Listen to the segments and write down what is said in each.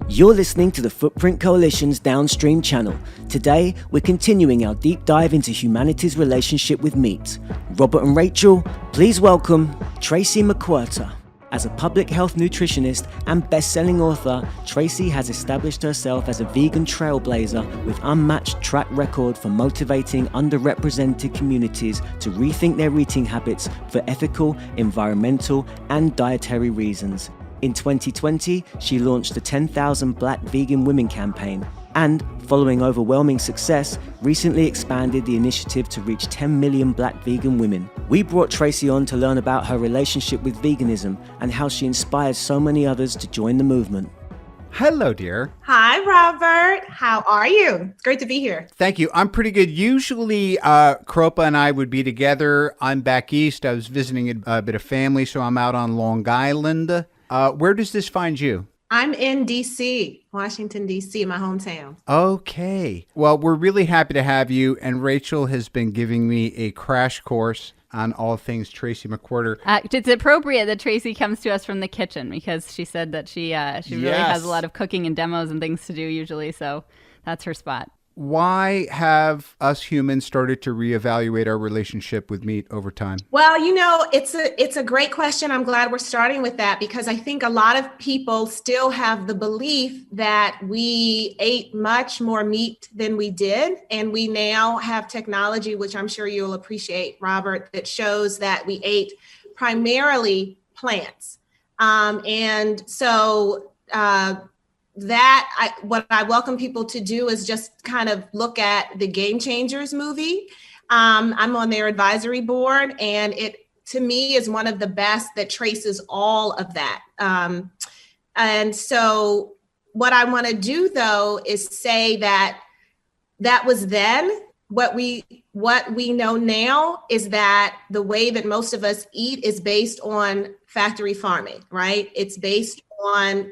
You're listening to the Footprint Coalition's Downstream channel. Today, we're continuing our deep dive into humanity's relationship with meat. Robert and Rachel, please welcome Tracy McQuirter. As a public health nutritionist and best-selling author, Tracy has established herself as a vegan trailblazer with unmatched track record for motivating underrepresented communities to rethink their eating habits for ethical, environmental, and dietary reasons. In 2020, she launched the 10,000 Black Vegan Women campaign and, following overwhelming success, recently expanded the initiative to reach 10 million Black vegan women. We brought Tracy on to learn about her relationship with veganism and how she inspires so many others to join the movement. Hello, dear. Hi, Robert. How are you? It's great to be here. Thank you. I'm pretty good. Usually, Kropa and I would be together. I'm back east. I was visiting a bit of family, so I'm out on Long Island. Where does this find you? I'm in D.C., Washington, D.C., my hometown. Okay. Well, we're really happy to have you. And Rachel has been giving me a crash course on all things Tracy McQuarter. It's appropriate that Tracy comes to us from the kitchen because she said that she really has a lot of cooking and demos and things to do usually. So that's her spot. Why have us humans started to reevaluate our relationship with meat over time? Well, it's a great question. I'm glad we're starting with that because I think a lot of people still have the belief that we ate much more meat than we did. And we now have technology, which I'm sure you'll appreciate, Robert, that shows that we ate primarily plants. What I welcome people to do is just kind of look at the Game Changers movie. I'm on their advisory board, and it, to me, is one of the best that traces all of that. And so what I want to do, though, is say that was then. What we know now is that the way that most of us eat is based on factory farming, right? It's based on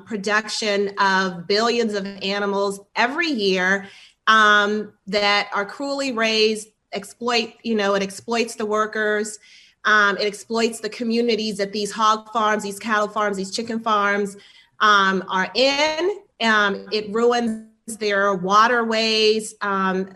production of billions of animals every year that are cruelly raised, it exploits the workers, it exploits the communities that these hog farms, these cattle farms, these chicken farms are in. It ruins their waterways.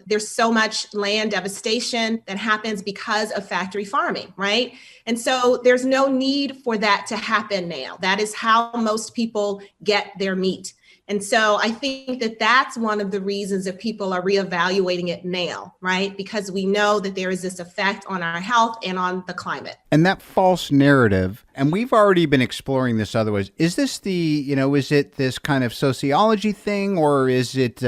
There's so much land devastation that happens because of factory farming, right? And so there's no need for that to happen now. That is how most people get their meat. And so I think that that's one of the reasons that people are reevaluating it now, right? Because we know that there is this effect on our health and on the climate. And that false narrative, and we've already been exploring this otherwise, is this is it this kind of sociology thing, or is it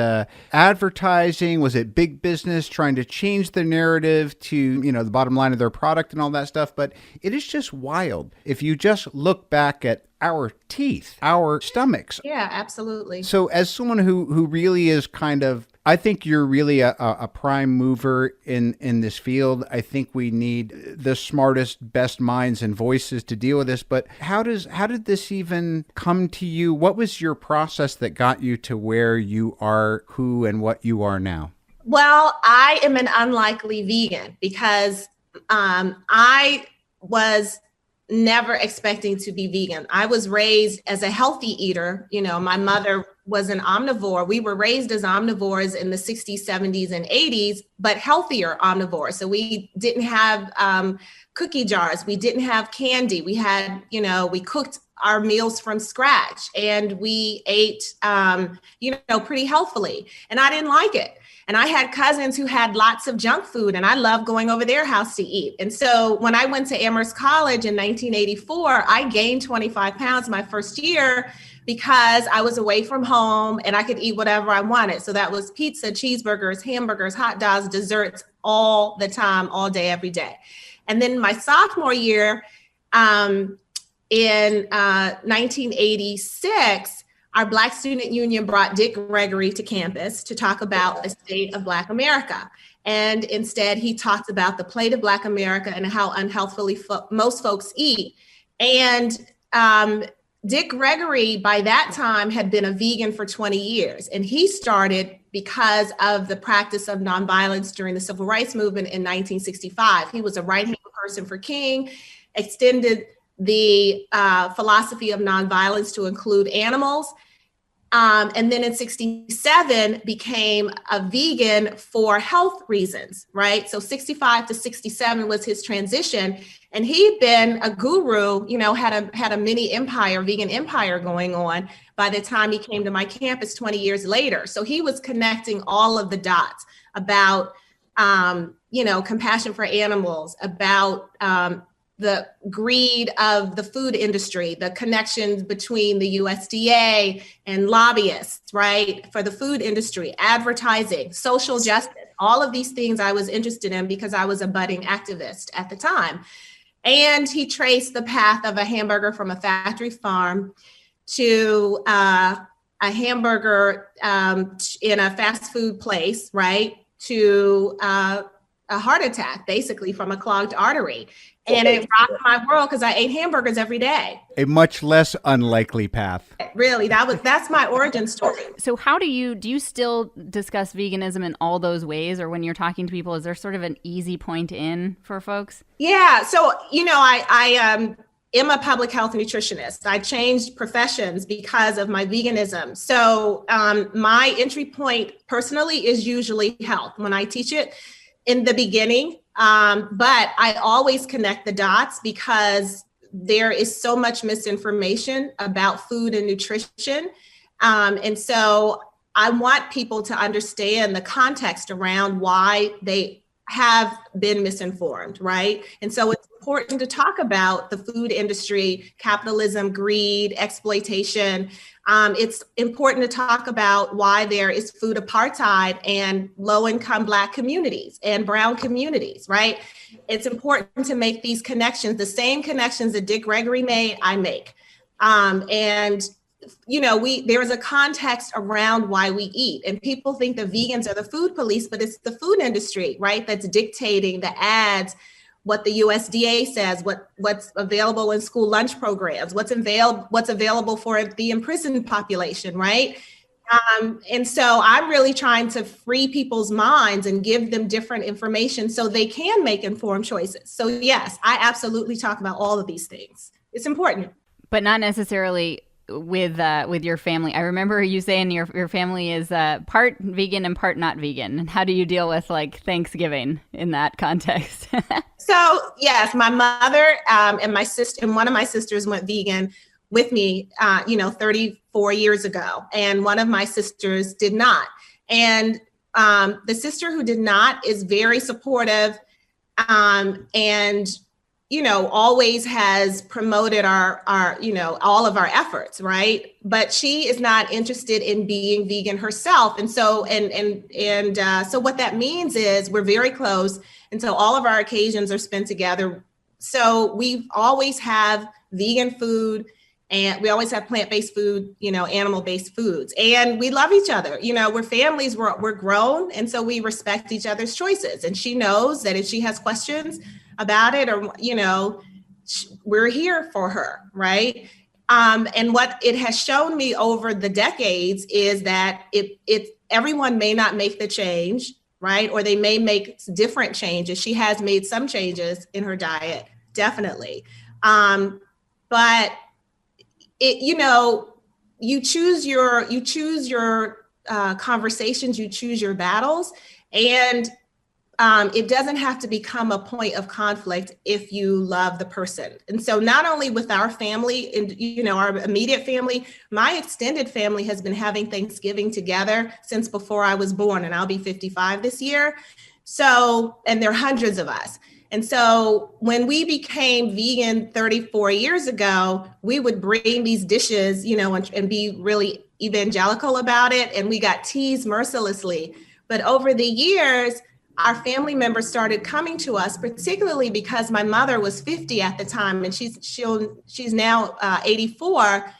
advertising? Was it big business trying to change the narrative to, the bottom line of their product and all that stuff? But it is just wild. If you just look back at our teeth, our stomachs. Yeah, absolutely. So as someone who really is kind of, I think you're really a prime mover in this field. I think we need the smartest, best minds and voices to deal with this. But how did this even come to you? What was your process that got you to where you are, who and what you are now? Well, I am an unlikely vegan because I was never expecting to be vegan. I was raised as a healthy eater. My mother was an omnivore. We were raised as omnivores in the 60s, 70s, and 80s, but healthier omnivores. So we didn't have cookie jars. We didn't have candy. We had, we cooked our meals from scratch and we ate, pretty healthfully. And I didn't like it. And I had cousins who had lots of junk food and I loved going over their house to eat. And so when I went to Amherst College in 1984, I gained 25 pounds my first year because I was away from home and I could eat whatever I wanted. So that was pizza, cheeseburgers, hamburgers, hot dogs, desserts all the time, all day, every day. And then my sophomore year in 1986, our Black Student Union brought Dick Gregory to campus to talk about the state of Black America. And instead, he talked about the plate of Black America and how unhealthfully most folks eat. And Dick Gregory, by that time, had been a vegan for 20 years. And he started because of the practice of nonviolence during the Civil Rights Movement in 1965. He was a right-hand person for King, extended the philosophy of nonviolence to include animals. And then in 67 became a vegan for health reasons, right? So 65 to 67 was his transition. And he'd been a guru, had a mini empire, vegan empire going on by the time he came to my campus 20 years later. So he was connecting all of the dots about, compassion for animals, about the greed of the food industry, the connections between the USDA and lobbyists, right, for the food industry, advertising, social justice, all of these things I was interested in because I was a budding activist at the time. And he traced the path of a hamburger from a factory farm to a hamburger in a fast food place, right, to a heart attack, basically from a clogged artery. And it rocked my world because I ate hamburgers every day. A much less unlikely path. Really, that's my origin story. So how do you still discuss veganism in all those ways? Or when you're talking to people, is there sort of an easy point in for folks? Yeah. So, I am a public health nutritionist. I changed professions because of my veganism. So my entry point personally is usually health when I teach it in the beginning. But I always connect the dots because there is so much misinformation about food and nutrition. And so I want people to understand the context around why they have been misinformed, right? And so it's important to talk about the food industry, capitalism, greed, exploitation. It's important to talk about why there is food apartheid and low-income Black communities and brown communities, right? It's important to make these connections, the same connections that Dick Gregory made, I make. There is a context around why we eat, and people think the vegans are the food police, but it's the food industry, right? That's dictating the ads, what the USDA says, what's available in school lunch programs, what's available for the imprisoned population, right? And so I'm really trying to free people's minds and give them different information so they can make informed choices. So yes, I absolutely talk about all of these things. It's important. But not necessarily with your family. I remember you saying your family is part vegan and part not vegan. And how do you deal with like Thanksgiving in that context? So yes, my mother and my sister and one of my sisters went vegan with me, 34 years ago. And one of my sisters did not. And the sister who did not is very supportive and always has promoted our all of our efforts, right? But she is not interested in being vegan herself. And so, so what that means is we're very close. And so all of our occasions are spent together. So we always have vegan food and we always have plant-based food, animal-based foods. And we love each other. We're families, we're grown. And so we respect each other's choices. And she knows that if she has questions about it or, we're here for her, right? And what it has shown me over the decades is that everyone may not make the change, right? Or they may make different changes. She has made some changes in her diet, definitely. But you choose your conversations, you choose your battles, and it doesn't have to become a point of conflict if you love the person. And so not only with our family and, our immediate family, my extended family has been having Thanksgiving together since before I was born, and I'll be 55 this year. So, and there are hundreds of us. And so when we became vegan 34 years ago, we would bring these dishes, and be really evangelical about it. And we got teased mercilessly. But over the years, our family members started coming to us, particularly because my mother was 50 at the time, and she's now 84.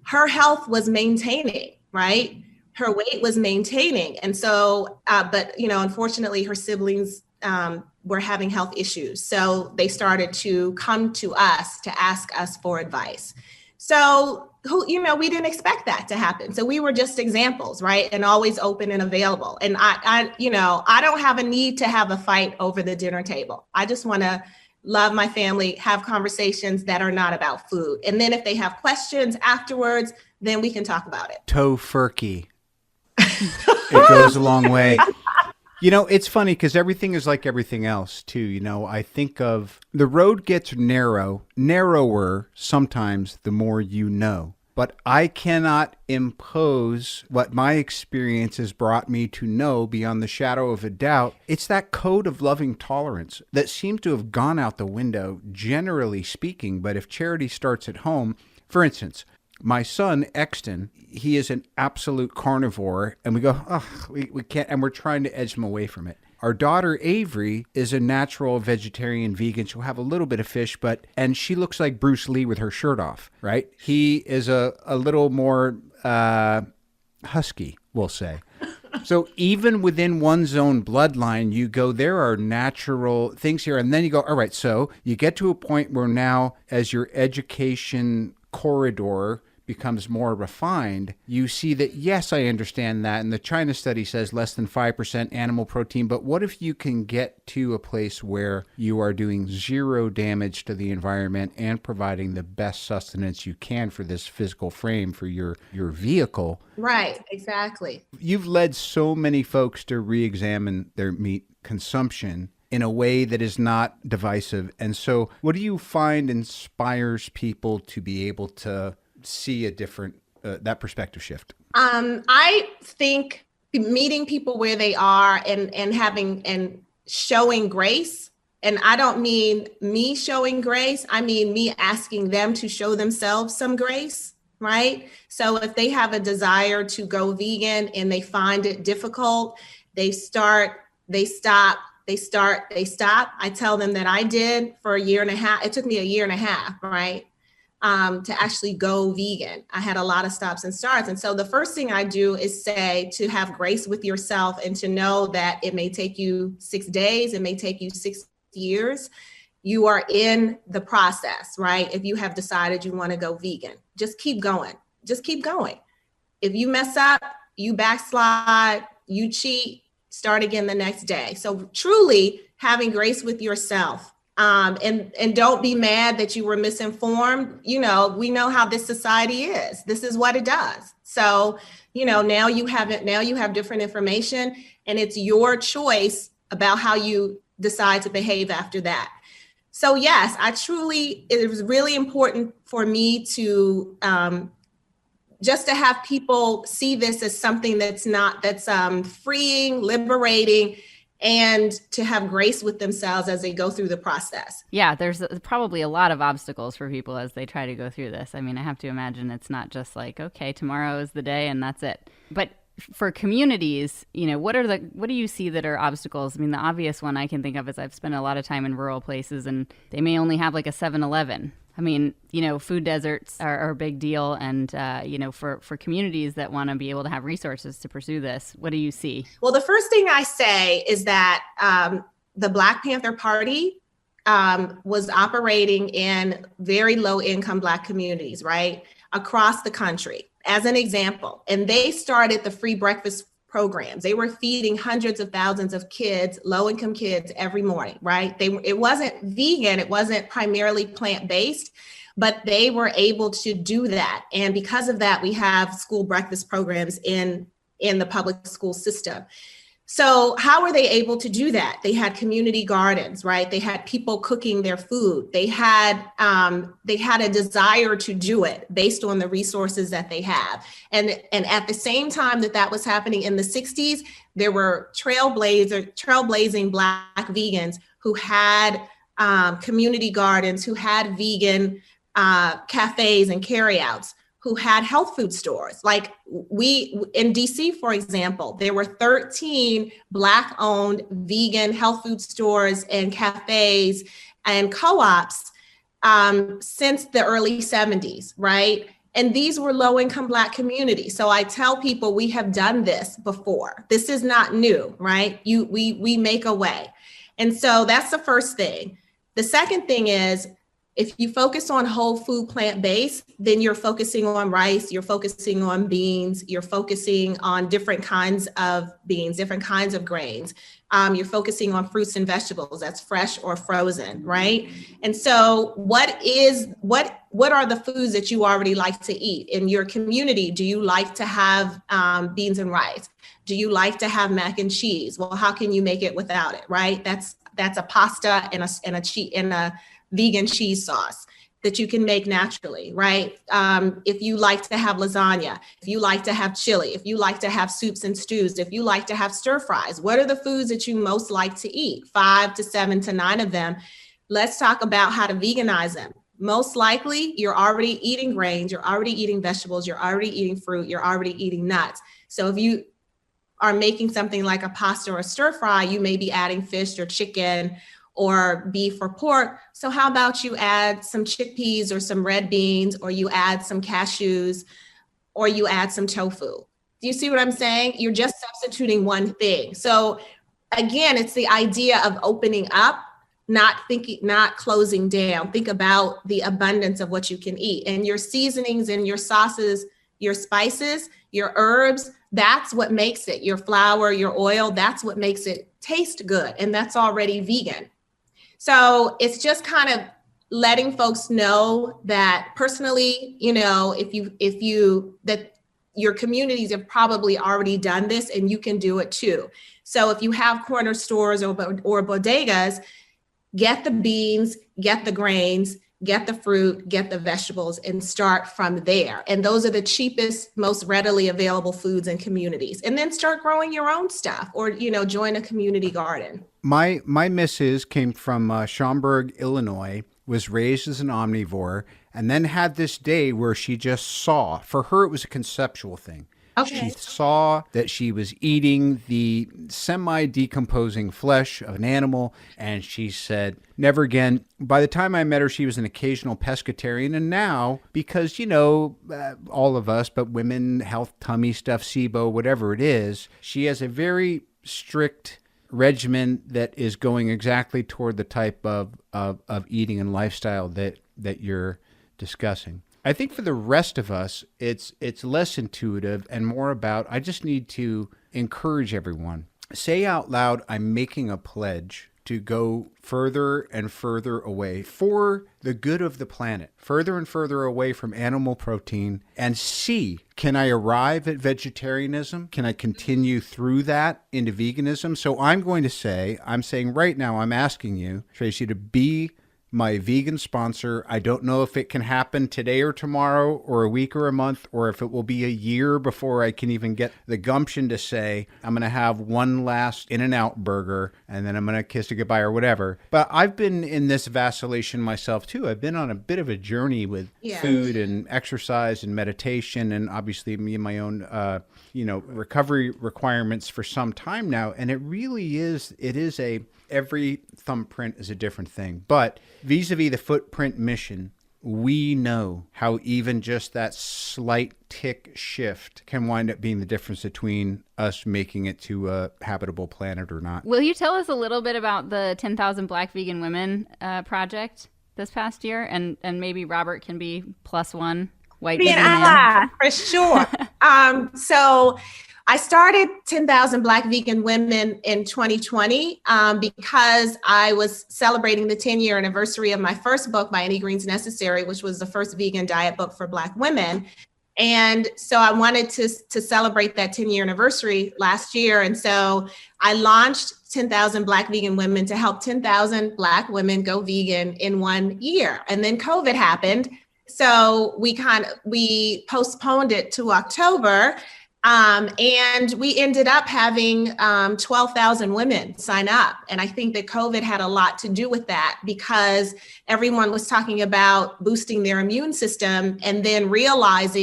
Her health was maintaining, right? Her weight was maintaining. And so, but unfortunately, her siblings were having health issues. So they started to come to us to ask us for advice. So, we didn't expect that to happen. So we were just examples, right? And always open and available. And I don't have a need to have a fight over the dinner table. I just want to love my family, have conversations that are not about food. And then if they have questions afterwards, then we can talk about it. Tofurkey. It goes a long way. You know, it's funny because everything is like everything else, too. You know, I think of the road gets narrower sometimes the more you know. But I cannot impose what my experience has brought me to know beyond the shadow of a doubt. It's that code of loving tolerance that seems to have gone out the window, generally speaking. But if charity starts at home, for instance, my son, Exton, he is an absolute carnivore, and we go, we can't, and we're trying to edge him away from it. Our daughter, Avery, is a natural vegetarian vegan. She'll have a little bit of fish, and she looks like Bruce Lee with her shirt off, right? He is a little more husky, we'll say. So even within one's own bloodline, you go, there are natural things here. And then you go, all right, so you get to a point where now, as your education corridor becomes more refined, you see that, yes, I understand that. And the China study says less than 5% animal protein. But what if you can get to a place where you are doing zero damage to the environment and providing the best sustenance you can for this physical frame, for your vehicle? Right, exactly. You've led so many folks to re-examine their meat consumption in a way that is not divisive. And so what do you find inspires people to be able to see a different, that perspective shift? I think meeting people where they are and having and showing grace. And I don't mean me showing grace. I mean me asking them to show themselves some grace, right? So if they have a desire to go vegan and they find it difficult, they stop. I tell them that I did for a year and a half. It took me a year and a half, right? To actually go vegan. I had a lot of stops and starts. And so the first thing I do is say to have grace with yourself and to know that it may take you 6 days, it may take you 6 years. You are in the process, right? If you have decided you want to go vegan, just keep going. Just keep going. If you mess up, you backslide, you cheat, start again the next day. So truly having grace with yourself. And don't be mad that you were misinformed. You know, we know how this society is. This is what it does. So, you know, now you have different information, and it's your choice about how you decide to behave after that. So yes, it was really important for me to just to have people see this as something that's freeing, liberating, and to have grace with themselves as they go through the process. Yeah, there's probably a lot of obstacles for people as they try to go through this. I mean, I have to imagine it's not just like, okay, tomorrow is the day and that's it. But for communities, you know, what do you see that are obstacles? I mean, the obvious one I can think of is I've spent a lot of time in rural places and they may only have like a 7-Eleven. I mean, you know, food deserts are a big deal. And, you know, for communities that want to be able to have resources to pursue this, what do you see? Well, the first thing I say is that the Black Panther Party was operating in very low income Black communities, right, across the country, as an example. And they started the free breakfast programs. They were feeding hundreds of thousands of kids, low-income kids, every morning, right? It wasn't vegan, it wasn't primarily plant-based, but they were able to do that. And because of that, we have school breakfast programs in the public school system. So how were they able to do that? They had community gardens, right? They had people cooking their food. They had a desire to do it based on the resources that they have. And at the same time that was happening in the 60s, there were trailblazing Black vegans who had community gardens, who had vegan cafes and carryouts, who had health food stores. Like in DC, for example, there were 13 Black-owned vegan health food stores and cafes and co-ops since the early 70s, right? And these were low-income Black communities. So I tell people we have done this before. This is not new, right? We make a way. And so that's the first thing. The second thing is If you focus on whole food plant-based, then you're focusing on rice, you're focusing on beans, you're focusing on different kinds of beans, different kinds of grains. You're focusing on fruits and vegetables that's fresh or frozen, right? And so what are the foods that you already like to eat in your community? Do you like to have beans and rice? Do you like to have mac and cheese? Well, how can you make it without it, right? That's a pasta and a vegan cheese sauce that you can make naturally, right? If you like to have lasagna, if you like to have chili, if you like to have soups and stews, if you like to have stir fries, what are the foods that you most like to eat? 5 to 7 to 9 of them. Let's talk about how to veganize them. Most likely, you're already eating grains, you're already eating vegetables, you're already eating fruit, you're already eating nuts. So if you are making something like a pasta or a stir fry, you may be adding fish or chicken or beef or pork. So how about you add some chickpeas or some red beans, or you add some cashews, or you add some tofu? Do you see what I'm saying? You're just substituting one thing. So again, it's the idea of opening up, not closing down. Think about the abundance of what you can eat, and your seasonings and your sauces, your spices, your herbs, that's what makes it. Your flour, your oil, that's what makes it taste good. And that's already vegan. So it's just kind of letting folks know that personally, that your communities have probably already done this and you can do it too. So if you have corner stores or bodegas, get the beans, get the grains, get the fruit, get the vegetables, and start from there. And those are the cheapest, most readily available foods in communities. And then start growing your own stuff, or, join a community garden. My missus came from Schaumburg, Illinois, was raised as an omnivore, and then had this day where she just saw, for her, it was a conceptual thing. Okay. She saw that she was eating the semi-decomposing flesh of an animal, and she said, never again. By the time I met her, she was an occasional pescatarian, and now, because, all of us, but women, health, tummy stuff, SIBO, whatever it is, she has a very strict regimen that is going exactly toward the type of eating and lifestyle that you're discussing. I think for the rest of us, it's less intuitive and more about, I just need to encourage everyone. Say out loud, I'm making a pledge to go further and further away for the good of the planet, further and further away from animal protein, and see, can I arrive at vegetarianism? Can I continue through that into veganism? So I'm saying right now, I'm asking you, Tracy, to be my vegan sponsor. I don't know if it can happen today or tomorrow or a week or a month, or if it will be a year before I can even get the gumption to say, I'm going to have one last In-N-Out burger and then I'm going to kiss it goodbye or whatever. But I've been in this vacillation myself too. I've been on a bit of a journey with food and exercise and meditation, and obviously me and my own, recovery requirements for some time now. And it is every thumbprint is a different thing. But vis-a-vis the footprint mission, we know how even just that slight tick shift can wind up being the difference between us making it to a habitable planet or not. Will you tell us a little bit about the 10,000 Black Vegan Women project this past year? And maybe Robert can be +1 white vegan man. For sure. So I started 10,000 Black Vegan Women in 2020 because I was celebrating the 10-year anniversary of my first book, By Any Means Necessary, which was the first vegan diet book for Black women. And so I wanted to celebrate that 10-year anniversary last year. And so I launched 10,000 Black Vegan Women to help 10,000 Black women go vegan in 1 year. And then COVID happened. So we postponed it to October. And we ended up having 12,000 women sign up. And I think that COVID had a lot to do with that, because everyone was talking about boosting their immune system, and then we realized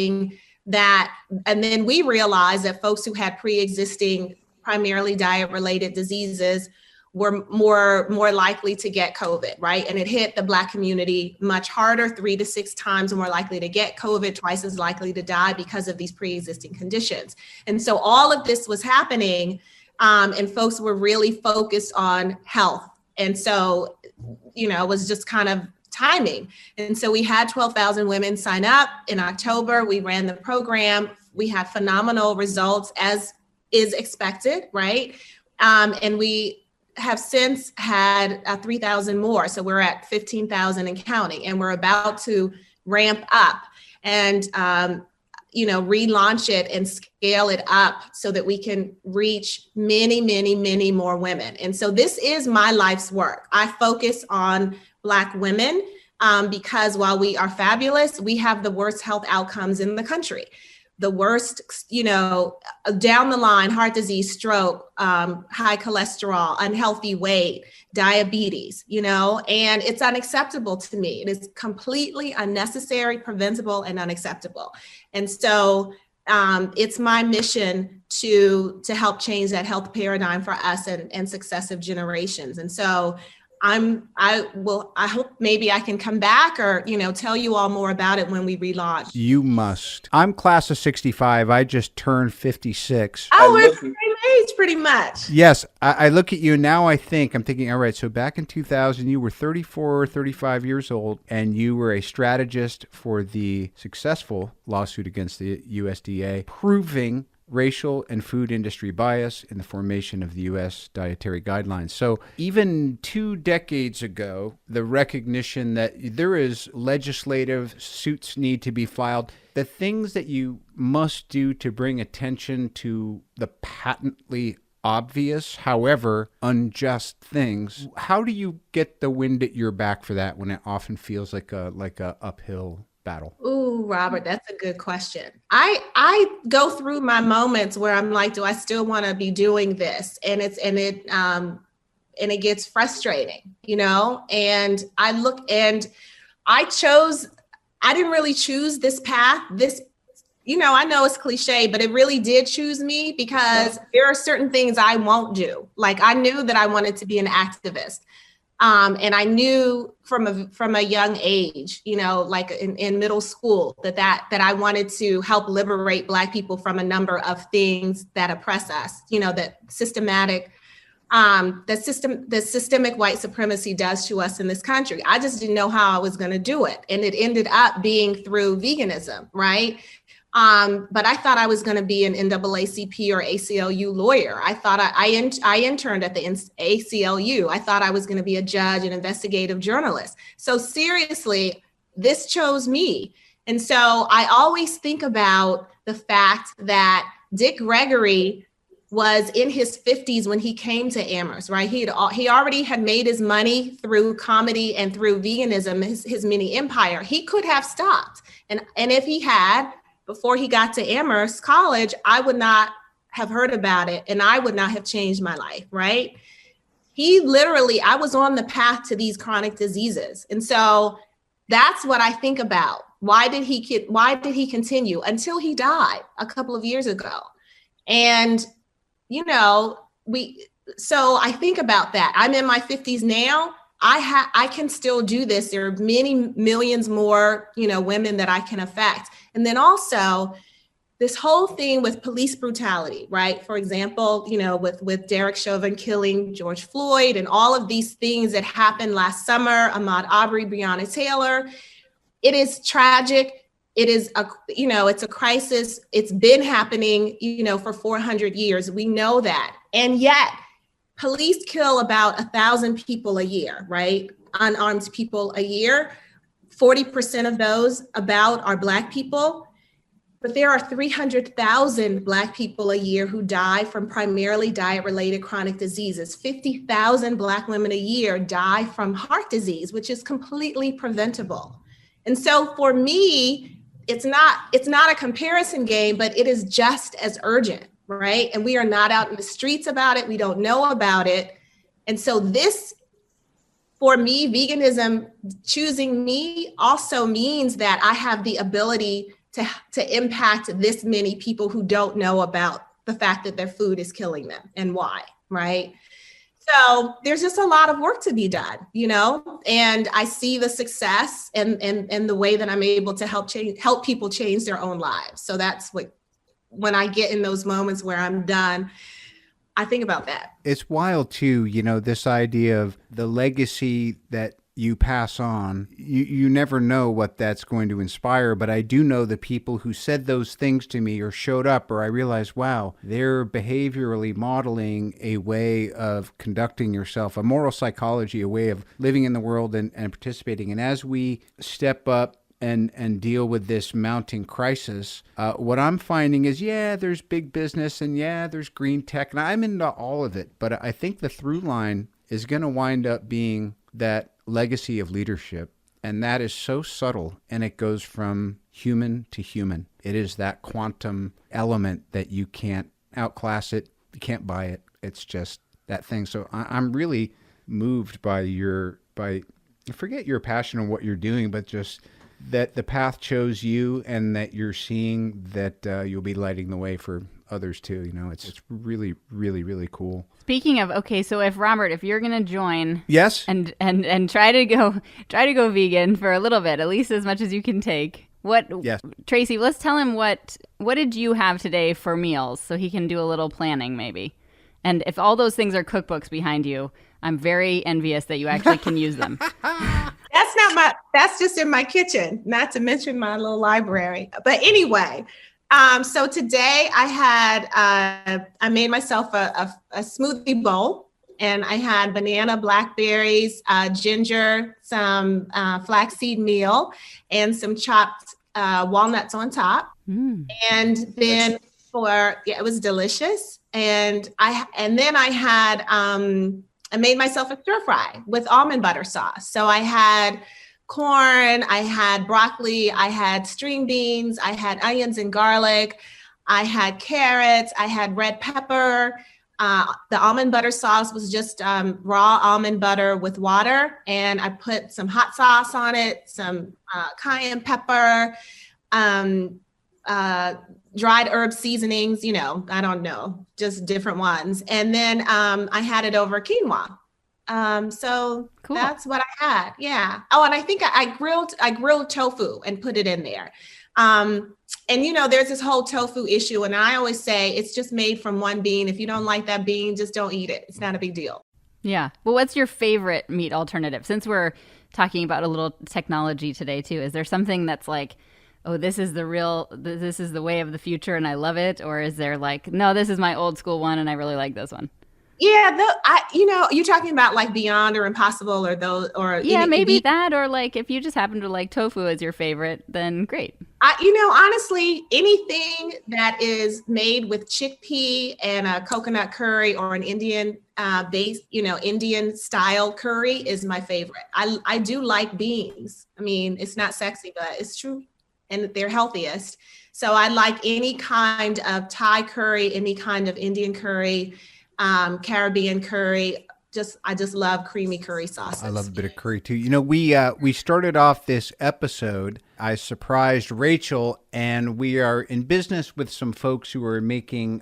that folks who had pre-existing, primarily diet-related diseases were more likely to get COVID, right? And it hit the Black community much harder, 3 to 6 times more likely to get COVID, twice as likely to die because of these pre-existing conditions. And so all of this was happening, and folks were really focused on health. And so, it was just kind of timing. And so we had 12,000 women sign up in October. We ran the program. We had phenomenal results, as is expected, right? And we have since had 3,000 more. So we're at 15,000 and counting, and we're about to ramp up and, relaunch it and scale it up so that we can reach many, many, many more women. And so this is my life's work. I focus on Black women because while we are fabulous, we have the worst health outcomes in the country. The worst, down the line, heart disease, stroke, high cholesterol, unhealthy weight, diabetes, and it's unacceptable to me. It is completely unnecessary, preventable, and unacceptable. And so it's my mission to help change that health paradigm for us and successive generations. And so I hope maybe I can come back or, tell you all more about it when we relaunch. You must. I'm class of 65. I just turned 56. Oh, we're the same age pretty much. Yes. I look at you now. I'm thinking, all right, so back in 2000, you were 34 or 35 years old, and you were a strategist for the successful lawsuit against the USDA, proving racial and food industry bias in the formation of the U.S. dietary guidelines. So even 2 decades ago, the recognition that there is legislative suits need to be filed, the things that you must do to bring attention to the patently obvious, however unjust things. How do you get the wind at your back for that when it often feels like a uphill battle? Ooh, Robert, that's a good question. I go through my moments where I'm like, do I still want to be doing this? And it gets frustrating, and I look and I didn't really choose this path. I know it's cliche, but it really did choose me because there are certain things I won't do. Like I knew that I wanted to be an activist. And I knew from a young age, like in middle school, that I wanted to help liberate Black people from a number of things that oppress us, that systemic white supremacy does to us in this country. I just didn't know how I was going to do it. And it ended up being through veganism, right? But I thought I was going to be an NAACP or ACLU lawyer. I thought I interned at the ACLU. I thought I was going to be a judge, an investigative journalist. So seriously, this chose me. And so I always think about the fact that Dick Gregory was in his 50s when he came to Amherst, right? He already had made his money through comedy and through veganism, his mini empire. He could have stopped. And if he had, before he got to Amherst College, I would not have heard about it and I would not have changed my life, right? I was on the path to these chronic diseases. And so that's what I think about. Why did he continue until he died a couple of years ago? And, so I think about that. I'm in my 50s now. I can still do this. There are many millions more, women that I can affect. And then also this whole thing with police brutality, right? For example, with Derek Chauvin killing George Floyd and all of these things that happened last summer, Ahmaud Arbery, Breonna Taylor. It is tragic. It is it's a crisis. It's been happening, for 400 years. We know that. And yet police kill about 1,000 people a year, right? Unarmed people a year. 40% of those are Black people. But there are 300,000 Black people a year who die from primarily diet-related chronic diseases. 50,000 Black women a year die from heart disease, which is completely preventable. And so for me, it's not a comparison game, but it is just as urgent, right? And we are not out in the streets about it. We don't know about it. And so this, for me, veganism, choosing me also means that I have the ability to impact this many people who don't know about the fact that their food is killing them and why, right? So there's just a lot of work to be done, and I see the success and the way that I'm able to help people change their own lives. So that's when I get in those moments where I'm done, I think about that. It's wild too, this idea of the legacy that you pass on, you never know what that's going to inspire. But I do know the people who said those things to me or showed up, or I realized, wow, they're behaviorally modeling a way of conducting yourself, a moral psychology, a way of living in the world and participating. And as we step up and deal with this mounting crisis, what I'm finding is, yeah, there's big business and yeah, there's green tech, and I'm into all of it. But I think the through line is going to wind up being that legacy of leadership. And that is so subtle, and it goes from human to human. It is that quantum element that you can't outclass it. You can't buy it. It's just that thing. So I'm really moved by forget your passion and what you're doing, but just that the path chose you, and that you're seeing that you'll be lighting the way for others too. You know, it's really, really, really cool. Speaking of, okay, so if you're gonna join, yes, and try to go vegan for a little bit, at least as much as you can take. Yes. Tracy, let's tell him what did you have today for meals, so he can do a little planning maybe. And if all those things are cookbooks behind you, I'm very envious that you actually can use them. That's just in my kitchen, not to mention my little library. But anyway, so today I made myself a smoothie bowl, and I had banana, blackberries, ginger, some flaxseed meal, and some chopped walnuts on top. And then it was delicious. And then I had, I made myself a stir fry with almond butter sauce. So I had corn, I had broccoli, I had string beans, I had onions and garlic, I had carrots, I had red pepper. The almond butter sauce was just raw almond butter with water. And I put some hot sauce on it, some cayenne pepper, dried herb seasonings, I don't know, just different ones. And then I had it over quinoa. So cool. That's what I had. Yeah. Oh, and I think I grilled tofu and put it in there. And there's this whole tofu issue. And I always say it's just made from one bean. If you don't like that bean, just don't eat it. It's not a big deal. Yeah. Well, what's your favorite meat alternative? Since we're talking about a little technology today too, is there something that's like, oh, this is the way of the future and I love it? Or is there like, no, this is my old school one and I really like this one? Yeah, you're talking about like Beyond or Impossible or those, or yeah, maybe that, or like if you just happen to like tofu as your favorite, then great. Honestly, anything that is made with chickpea and a coconut curry or an Indian base, Indian style curry is my favorite. I do like beans. I mean, it's not sexy, but it's true, and they're healthiest. So I like any kind of Thai curry, any kind of Indian curry. Caribbean curry. I just love creamy curry sauces. I love a bit of curry too. We started off this episode. I surprised Rachel, and we are in business with some folks who are making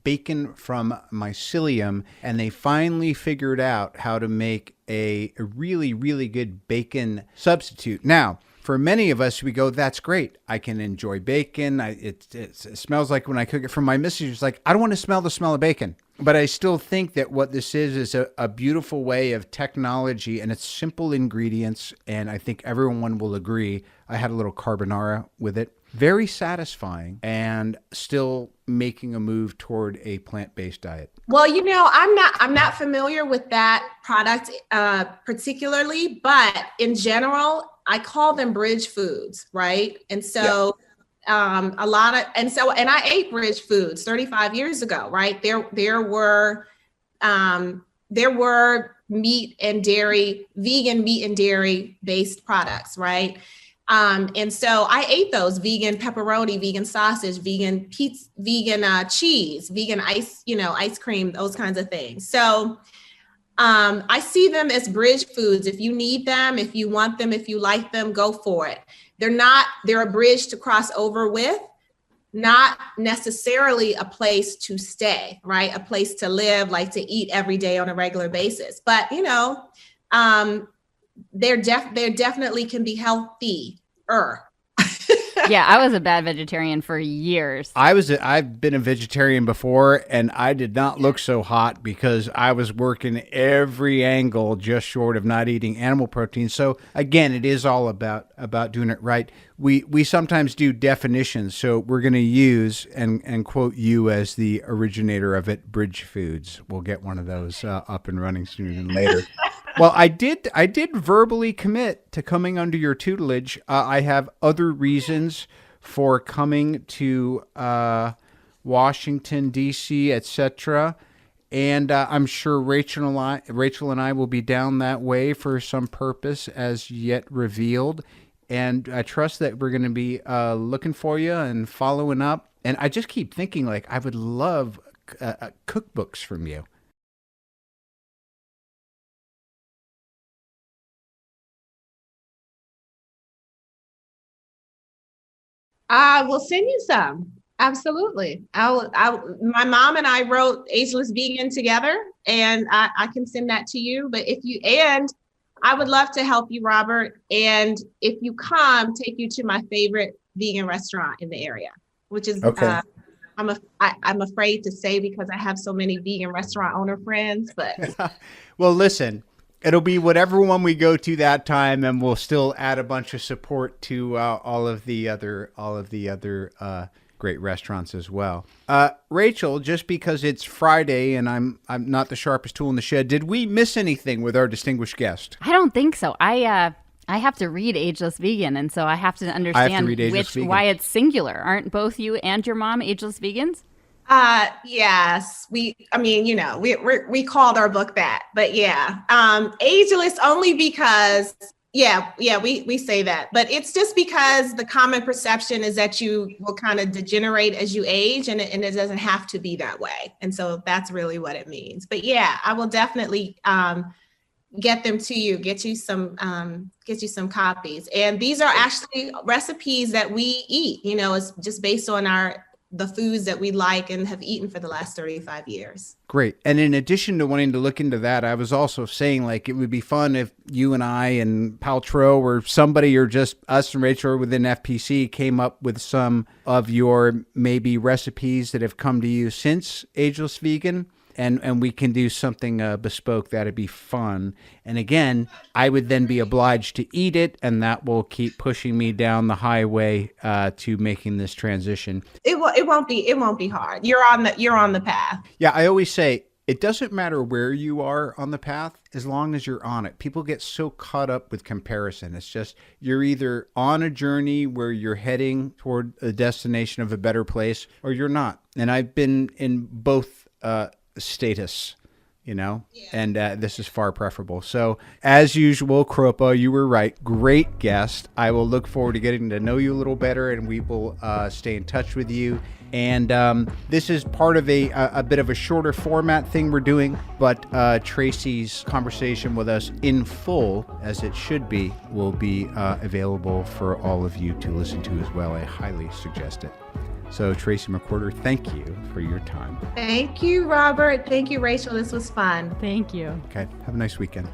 bacon from mycelium, and they finally figured out how to make a really, really good bacon substitute. Now, for many of us, we go, that's great. I can enjoy bacon. It smells like when I cook it from my missus. It's like, I don't want to smell the smell of bacon. But I still think that what this is a beautiful way of technology, and it's simple ingredients. And I think everyone will agree. I had a little carbonara with it. Very satisfying, and still making a move toward a plant-based diet. Well, I'm not familiar with that product particularly, but in general, I call them bridge foods, right? And so and I ate bridge foods 35 years ago, right? There were meat and dairy, vegan meat and dairy based products, right? And so I ate those: vegan pepperoni, vegan sausage, vegan pizza, vegan cheese, vegan ice cream, those kinds of things. So I see them as bridge foods. If you need them, if you want them, if you like them, go for it. They're a bridge to cross over with, not necessarily a place to stay, right? A place to live, like to eat every day on a regular basis. But, they definitely can be healthier. Yeah, I was a bad vegetarian for years. I've been a vegetarian before, and I did not look so hot because I was working every angle just short of not eating animal protein. So again, it is all about doing it right. We sometimes do definitions, so we're going to use and quote you as the originator of it, Bridge Foods. We'll get one of those up and running sooner than later. Well, I did verbally commit to coming under your tutelage. I have other reasons for coming to Washington, D.C., etc., and I'm sure Rachel and I will be down that way for some purpose as yet revealed. And I trust that we're going to be looking for you and following up. And I just keep thinking, like, I would love cookbooks from you. I will send you some. Absolutely. My mom and I wrote Ageless Vegan together, and I can send that to you. But I would love to help you, Robert. And if you come, take you to my favorite vegan restaurant in the area, which is, okay. I'm afraid to say because I have so many vegan restaurant owner friends, but. Well, listen, it'll be whatever one we go to that time, and we'll still add a bunch of support to all of the other great restaurants as well. Rachel, just because it's Friday and I'm not the sharpest tool in the shed, did we miss anything with our distinguished guest? I don't think so. I have to read Ageless Vegan, and so I have to understand why it's singular. Aren't both you and your mom ageless vegans? Yes, we called our book that, but yeah, ageless only because, we say that, but it's just because the common perception is that you will kind of degenerate as you age, and it doesn't have to be that way. And so that's really what it means. But yeah, I will definitely, get them to you, get you some copies. And these are actually recipes that we eat, it's just based on the foods that we like and have eaten for the last 35 years. Great. And in addition to wanting to look into that, I was also saying, like, it would be fun if you and I and Paltrow or somebody, or just us and Rachel within FPC, came up with some of your maybe recipes that have come to you since Ageless Vegan. And we can do something bespoke. That'd be fun. And again, I would then be obliged to eat it, and that will keep pushing me down the highway to making this transition. It won't be hard. You're on the path. Yeah, I always say it doesn't matter where you are on the path as long as you're on it. People get so caught up with comparison. It's just you're either on a journey where you're heading toward a destination of a better place, or you're not. And I've been in both status, and this is far preferable. So as usual, Kropa, you were right. Great guest. I will look forward to getting to know you a little better, and we will stay in touch with you. And this is part of a bit of a shorter format thing we're doing, but Tracy's conversation with us in full, as it should be, will be available for all of you to listen to as well. I highly suggest it. So Tracy McQuarter, thank you for your time. Thank you, Robert. Thank you, Rachel. This was fun. Thank you. Okay. Have a nice weekend.